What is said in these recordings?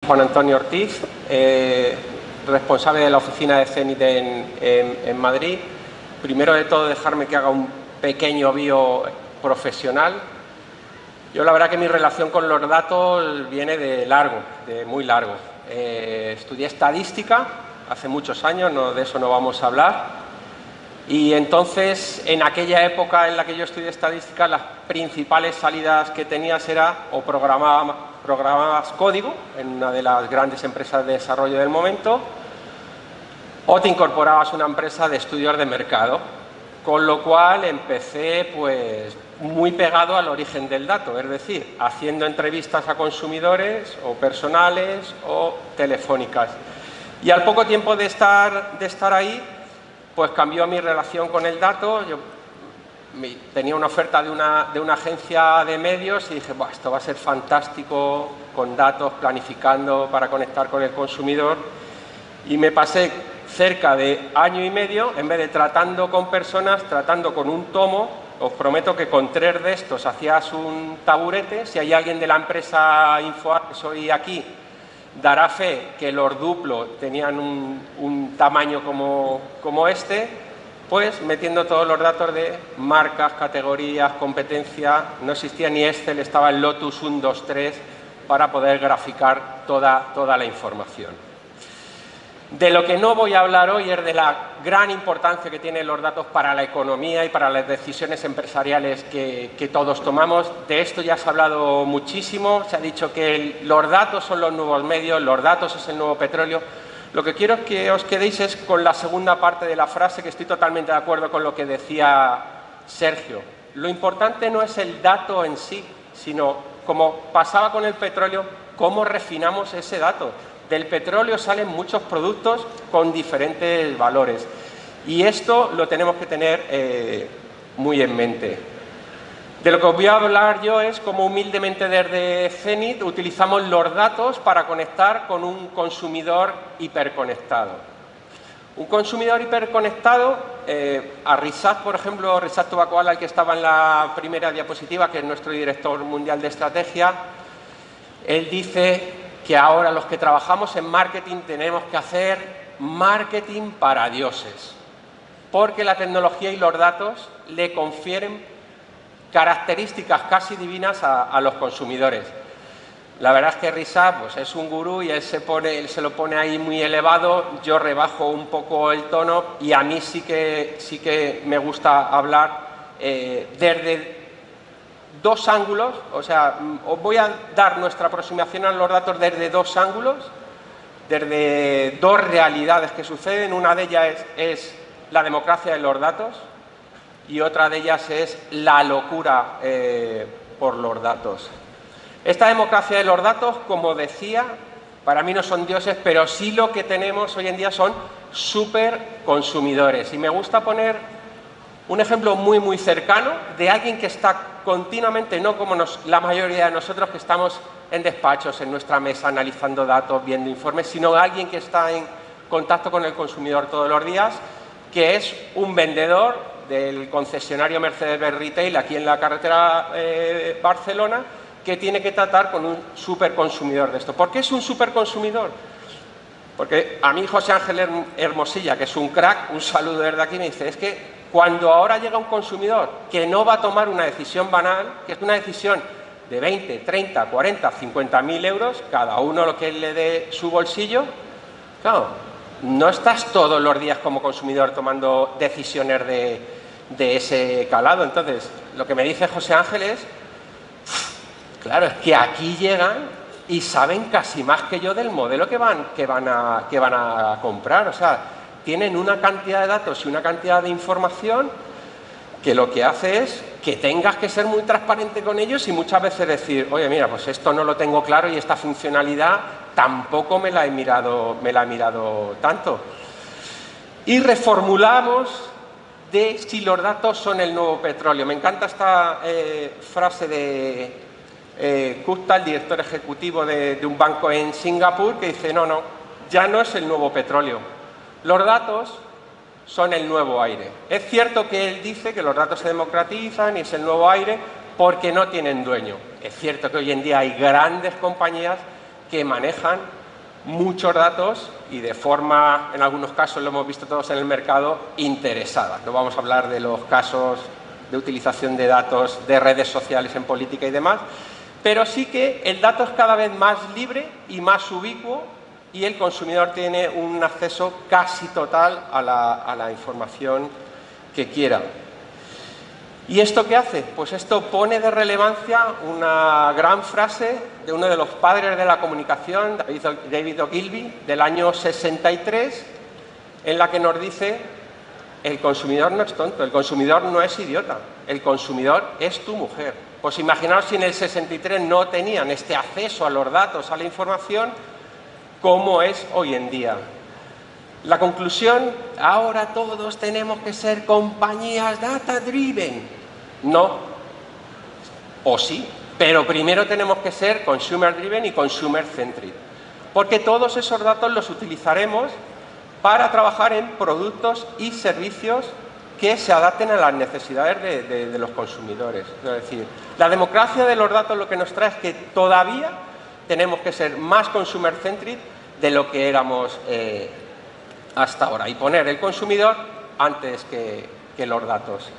Juan Antonio Ortiz, responsable de la oficina de Zenit en Madrid. Primero de todo, dejarme que haga un pequeño bio profesional. Yo la verdad que mi relación con los datos viene de largo, de muy largo. Estudié estadística hace muchos años, de eso no vamos a hablar. Y entonces, en aquella época en la que yo estudié estadística, las principales salidas que tenías era o programabas código en una de las grandes empresas de desarrollo del momento, o te incorporabas a una empresa de estudios de mercado, con lo cual empecé pues muy pegado al origen del dato, es decir, haciendo entrevistas a consumidores o personales o telefónicas. Y al poco tiempo de estar ahí, pues cambió mi relación con el dato. Yo tenía una oferta de una agencia de medios y dije, esto va a ser fantástico, con datos, planificando para conectar con el consumidor. Y me pasé cerca de año y medio, en vez de tratando con personas, tratando con un tomo. Os prometo que con 3 de estos hacías un taburete. Si hay alguien de la empresa InfoArcs hoy aquí, dará fe que los duplos tenían un tamaño como este, pues metiendo todos los datos de marcas, categorías, competencia. No existía ni Excel, estaba el Lotus 1, 2, 3 para poder graficar toda la información. De lo que no voy a hablar hoy es de la gran importancia que tienen los datos para la economía y para las decisiones empresariales que todos tomamos. De esto ya se ha hablado muchísimo. Se ha dicho que los datos son los nuevos medios, los datos es el nuevo petróleo. Lo que quiero que os quedéis es con la segunda parte de la frase, que estoy totalmente de acuerdo con lo que decía Sergio. Lo importante no es el dato en sí, sino, como pasaba con el petróleo, cómo refinamos ese dato. Del petróleo salen muchos productos con diferentes valores y esto lo tenemos que tener muy en mente. De lo que os voy a hablar yo es cómo humildemente desde Zenit utilizamos los datos para conectar con un consumidor hiperconectado. Un consumidor hiperconectado, a Rizad, por ejemplo, Rizad Tobacoal, al que estaba en la primera diapositiva, que es nuestro director mundial de estrategia, él dice que ahora los que trabajamos en marketing tenemos que hacer marketing para dioses, porque la tecnología y los datos le confieren características casi divinas a los consumidores. La verdad es que Rizad pues, es un gurú y él se lo pone ahí muy elevado. Yo rebajo un poco el tono y a mí sí que me gusta hablar desde 2 ángulos. O sea, os voy a dar nuestra aproximación a los datos desde 2 ángulos, desde 2 realidades que suceden. Una de ellas es la democracia de los datos y otra de ellas es la locura por los datos. Esta democracia de los datos, como decía, para mí no son dioses, pero sí lo que tenemos hoy en día son superconsumidores. Y me gusta poner un ejemplo muy cercano de alguien que está continuamente, no como la mayoría de nosotros que estamos en despachos, en nuestra mesa, analizando datos, viendo informes, sino alguien que está en contacto con el consumidor todos los días, que es un vendedor del concesionario Mercedes-Benz Retail aquí en la carretera Barcelona, que tiene que tratar con un superconsumidor de esto. ¿Por qué es un superconsumidor? Porque a mí José Ángel Hermosilla, que es un crack, un saludo desde aquí, me dice, es que cuando ahora llega un consumidor que no va a tomar una decisión banal, que es una decisión de 20, 30, 40, 50.000 euros, cada uno lo que le dé su bolsillo, claro, no estás todos los días como consumidor tomando decisiones de ese calado. Entonces, lo que me dice José Ángel es, claro, es que aquí llegan y saben casi más que yo del modelo que van a comprar. O sea, tienen una cantidad de datos y una cantidad de información que lo que hace es que tengas que ser muy transparente con ellos y muchas veces decir, oye, mira, pues esto no lo tengo claro y esta funcionalidad tampoco me la he mirado tanto. Y reformulamos de si los datos son el nuevo petróleo. Me encanta esta frase de Gupta, el director ejecutivo de un banco en Singapur, que dice, no, ya no es el nuevo petróleo. Los datos son el nuevo aire. Es cierto que él dice que los datos se democratizan y es el nuevo aire porque no tienen dueño. Es cierto que hoy en día hay grandes compañías que manejan muchos datos y de forma, en algunos casos lo hemos visto todos en el mercado, interesada. No vamos a hablar de los casos de utilización de datos de redes sociales en política y demás, pero sí que el dato es cada vez más libre y más ubicuo y el consumidor tiene un acceso casi total a la información que quiera. ¿Y esto qué hace? Pues esto pone de relevancia una gran frase de uno de los padres de la comunicación, David Ogilvy, del año 63, en la que nos dice: el consumidor no es tonto, el consumidor no es idiota, el consumidor es tu mujer. Pues imaginaos si en el 63 no tenían este acceso a los datos, a la información, ¿cómo es hoy en día? La conclusión: ahora todos tenemos que ser compañías data-driven. No, o sí, pero primero tenemos que ser consumer-driven y consumer-centric, porque todos esos datos los utilizaremos para trabajar en productos y servicios que se adapten a las necesidades de los consumidores. Es decir, la democracia de los datos lo que nos trae es que todavía tenemos que ser más consumer-centric de lo que éramos hasta ahora y poner el consumidor antes que los datos.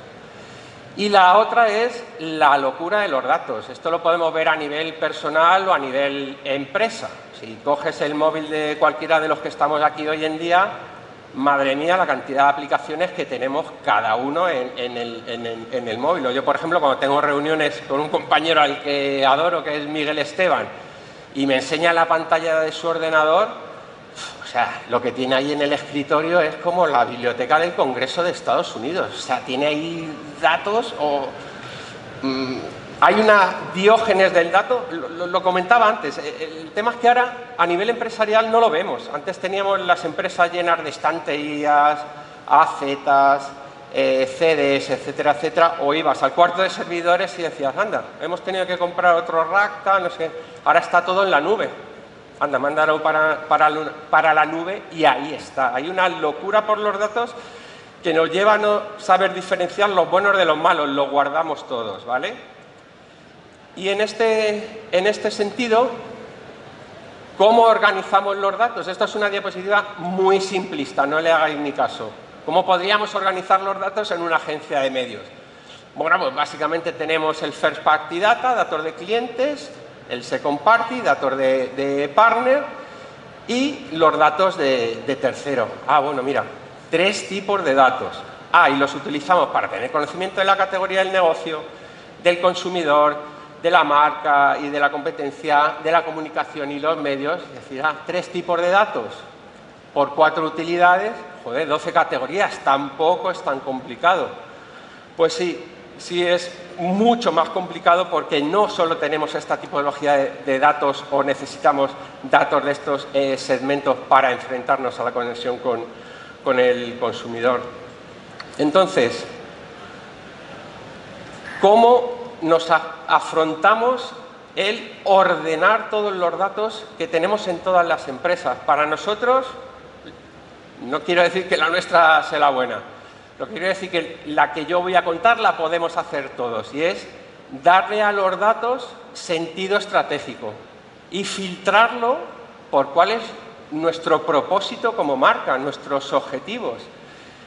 Y la otra es la locura de los datos. Esto lo podemos ver a nivel personal o a nivel empresa. Si coges el móvil de cualquiera de los que estamos aquí hoy en día, madre mía, la cantidad de aplicaciones que tenemos cada uno en el móvil. Yo, por ejemplo, cuando tengo reuniones con un compañero al que adoro, que es Miguel Esteban, y me enseña la pantalla de su ordenador, o sea, lo que tiene ahí en el escritorio es como la biblioteca del Congreso de Estados Unidos. O sea, tiene ahí datos hay una diógenes del dato, lo comentaba antes. El tema es que ahora a nivel empresarial no lo vemos. Antes teníamos las empresas llenas de estanterías, AZs, CDs, etcétera, etcétera, o ibas al cuarto de servidores y decías: anda, hemos tenido que comprar otro rack, tal, no sé. Ahora está todo en la nube. Anda, mándalo para la nube y ahí está. Hay una locura por los datos que nos lleva a no saber diferenciar los buenos de los malos, los guardamos todos, ¿vale? Y en este sentido, ¿cómo organizamos los datos? Esta es una diapositiva muy simplista, no le hagáis ni caso. ¿Cómo podríamos organizar los datos en una agencia de medios? Bueno, pues básicamente tenemos el First Party Data, datos de clientes, el Second Party, datos de partner y los datos de tercero. Bueno, mira, 3 tipos de datos. Y los utilizamos para tener conocimiento de la categoría del negocio, del consumidor, de la marca y de la competencia, de la comunicación y los medios. Es decir, 3 tipos de datos por 4 utilidades, joder, 12 categorías, tampoco es tan complicado. Pues sí es mucho más complicado porque no solo tenemos esta tipología de datos o necesitamos datos de estos segmentos para enfrentarnos a la conexión con el consumidor. Entonces, ¿cómo nos afrontamos el ordenar todos los datos que tenemos en todas las empresas? Para nosotros, no quiero decir que la nuestra sea la buena, lo que quiero decir que la que yo voy a contar la podemos hacer todos, y es darle a los datos sentido estratégico y filtrarlo por cuál es nuestro propósito como marca, nuestros objetivos.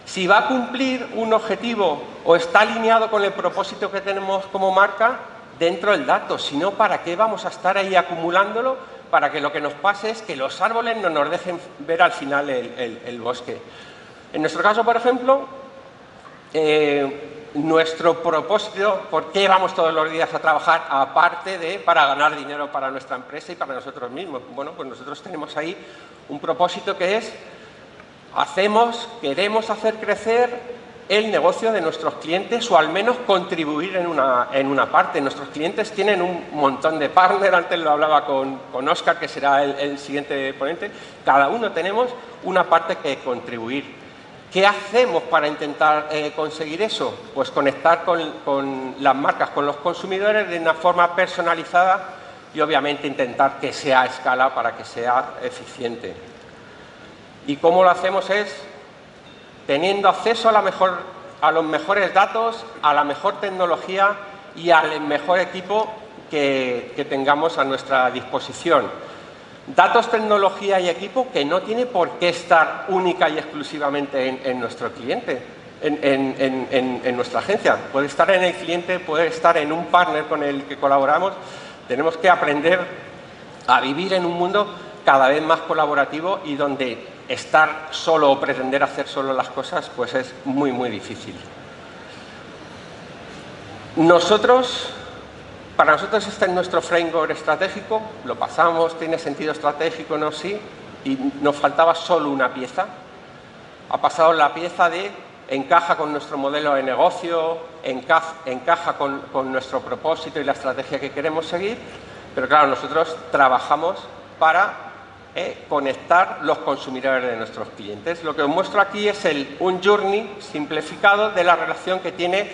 Si va a cumplir un objetivo o está alineado con el propósito que tenemos como marca dentro del dato, si no, ¿para qué vamos a estar ahí acumulándolo? Para que lo que nos pase es que los árboles no nos dejen ver al final el bosque. En nuestro caso, por ejemplo, nuestro propósito, ¿por qué vamos todos los días a trabajar? Aparte de para ganar dinero para nuestra empresa y para nosotros mismos. Bueno, pues nosotros tenemos ahí un propósito que es queremos hacer crecer el negocio de nuestros clientes o al menos contribuir en una parte. Nuestros clientes tienen un montón de partners, antes lo hablaba con Óscar, que será el siguiente ponente. Cada uno tenemos una parte que contribuir. ¿Qué hacemos para intentar conseguir eso? Pues conectar con las marcas, con los consumidores de una forma personalizada y obviamente intentar que sea a escala para que sea eficiente. ¿Y cómo lo hacemos? Es teniendo acceso a los mejores datos, a la mejor tecnología y al mejor equipo que tengamos a nuestra disposición. Datos, tecnología y equipo que no tiene por qué estar única y exclusivamente en nuestro cliente, en nuestra agencia. Puede estar en el cliente, puede estar en un partner con el que colaboramos. Tenemos que aprender a vivir en un mundo cada vez más colaborativo y donde estar solo o pretender hacer solo las cosas pues es muy, muy difícil. Para nosotros este es nuestro framework estratégico, lo pasamos, tiene sentido estratégico, no, sí, y nos faltaba solo una pieza. Ha pasado la pieza de encaja con nuestro modelo de negocio, encaja con nuestro propósito y la estrategia que queremos seguir, pero claro, nosotros trabajamos para conectar los consumidores de nuestros clientes. Lo que os muestro aquí es un journey simplificado de la relación que tiene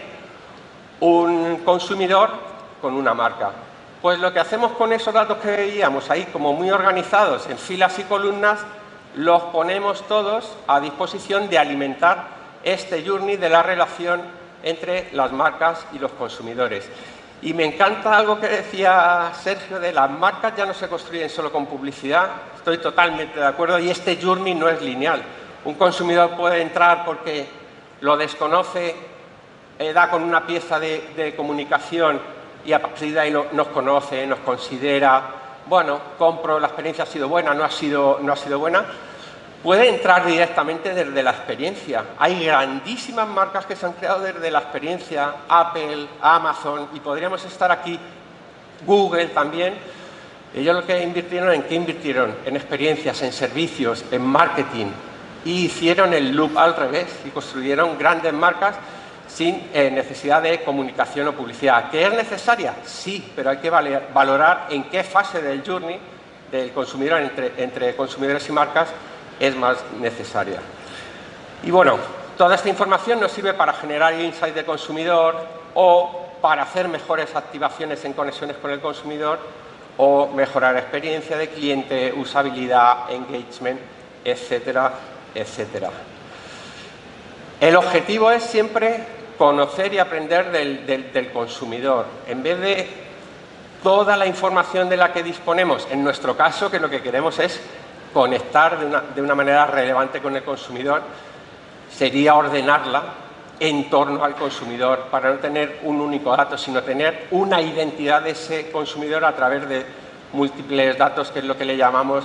un consumidor con una marca. Pues lo que hacemos con esos datos que veíamos ahí como muy organizados en filas y columnas, los ponemos todos a disposición de alimentar este journey de la relación entre las marcas y los consumidores. Y me encanta algo que decía Sergio de las marcas ya no se construyen solo con publicidad, estoy totalmente de acuerdo, y este journey no es lineal. Un consumidor puede entrar porque lo desconoce, da con una pieza de comunicación y a partir de ahí nos conoce, nos considera, bueno, compro, la experiencia ha sido buena, no ha sido buena. Puede entrar directamente desde la experiencia. Hay grandísimas marcas que se han creado desde la experiencia, Apple, Amazon, y podríamos estar aquí, Google también. Ellos lo que invirtieron, ¿en qué invirtieron? En experiencias, en servicios, en marketing, y hicieron el loop al revés y construyeron grandes marcas sin necesidad de comunicación o publicidad. ¿Que es necesaria? Sí, pero hay que valorar en qué fase del journey del consumidor entre consumidores y marcas es más necesaria. Y bueno, toda esta información nos sirve para generar insight de consumidor o para hacer mejores activaciones en conexiones con el consumidor o mejorar experiencia de cliente, usabilidad, engagement, etcétera, etcétera. El objetivo es siempre conocer y aprender del consumidor, en vez de toda la información de la que disponemos. En nuestro caso, que lo que queremos es conectar de una manera relevante con el consumidor, sería ordenarla en torno al consumidor para no tener un único dato, sino tener una identidad de ese consumidor a través de múltiples datos, que es lo que le llamamos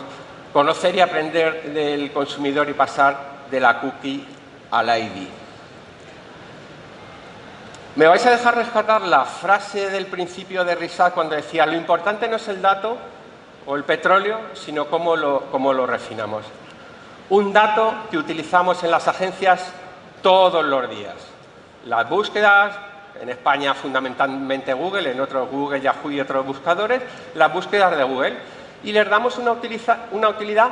conocer y aprender del consumidor y pasar de la cookie al ID. Me vais a dejar rescatar la frase del principio de Rizal cuando decía: lo importante no es el dato o el petróleo, sino cómo lo refinamos. Un dato que utilizamos en las agencias todos los días. Las búsquedas, en España fundamentalmente Google, en otros Google, Yahoo y otros buscadores, las búsquedas de Google. Y les damos una utilidad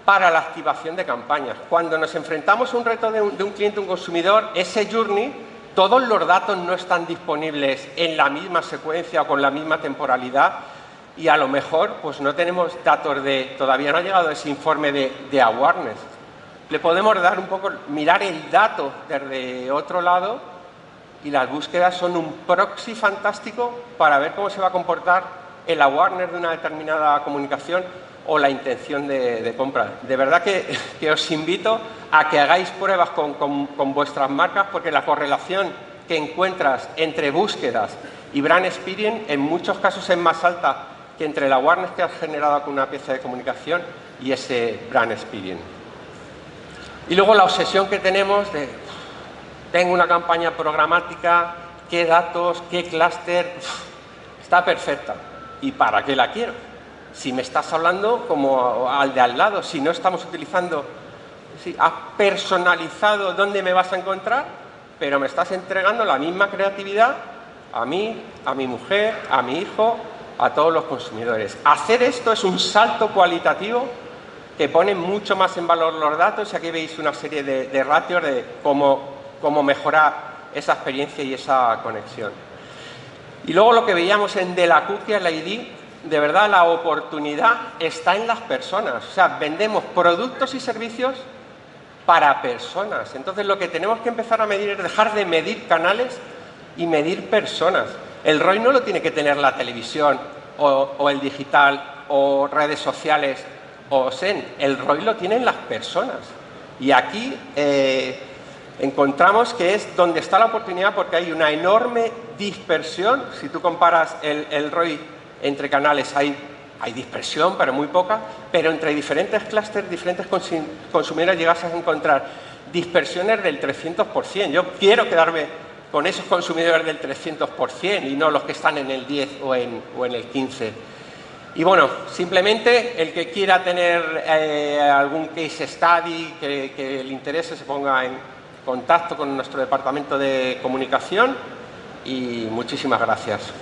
para la activación de campañas. Cuando nos enfrentamos a un reto de un cliente, un consumidor, ese journey, todos los datos no están disponibles en la misma secuencia o con la misma temporalidad y a lo mejor pues no tenemos datos todavía no ha llegado ese informe de awareness. Le podemos dar un poco, mirar el dato desde otro lado y las búsquedas son un proxy fantástico para ver cómo se va a comportar el awareness de una determinada comunicación o la intención de compra. De verdad que os invito a que hagáis pruebas con vuestras marcas, porque la correlación que encuentras entre búsquedas y brand experience en muchos casos es más alta que entre la awareness que has generado con una pieza de comunicación y ese brand experience. Y luego la obsesión que tenemos de tengo una campaña programática, qué datos, qué clúster, está perfecta. ¿Y para qué la quiero? Si me estás hablando como al de al lado, si no estamos utilizando, has personalizado dónde me vas a encontrar, pero me estás entregando la misma creatividad a mí, a mi mujer, a mi hijo, a todos los consumidores. Hacer esto es un salto cualitativo que pone mucho más en valor los datos, y aquí veis una serie de ratios de cómo mejorar esa experiencia y esa conexión. Y luego lo que veíamos en de la cookie al ID, de verdad la oportunidad está en las personas. O sea, vendemos productos y servicios para personas. Entonces lo que tenemos que empezar a medir es dejar de medir canales y medir personas. El ROI no lo tiene que tener la televisión o el digital o redes sociales o SEN, el ROI lo tienen las personas. Y aquí encontramos que es donde está la oportunidad, porque hay una enorme dispersión. Si tú comparas el ROI entre canales, hay dispersión, pero muy poca, pero entre diferentes clústeres, diferentes consumidores, llegas a encontrar dispersiones del 300%. Yo quiero quedarme con esos consumidores del 300% y no los que están en el 10 o en el 15%. Y bueno, simplemente el que quiera tener algún case study que le interese, se ponga en contacto con nuestro departamento de comunicación, y muchísimas gracias.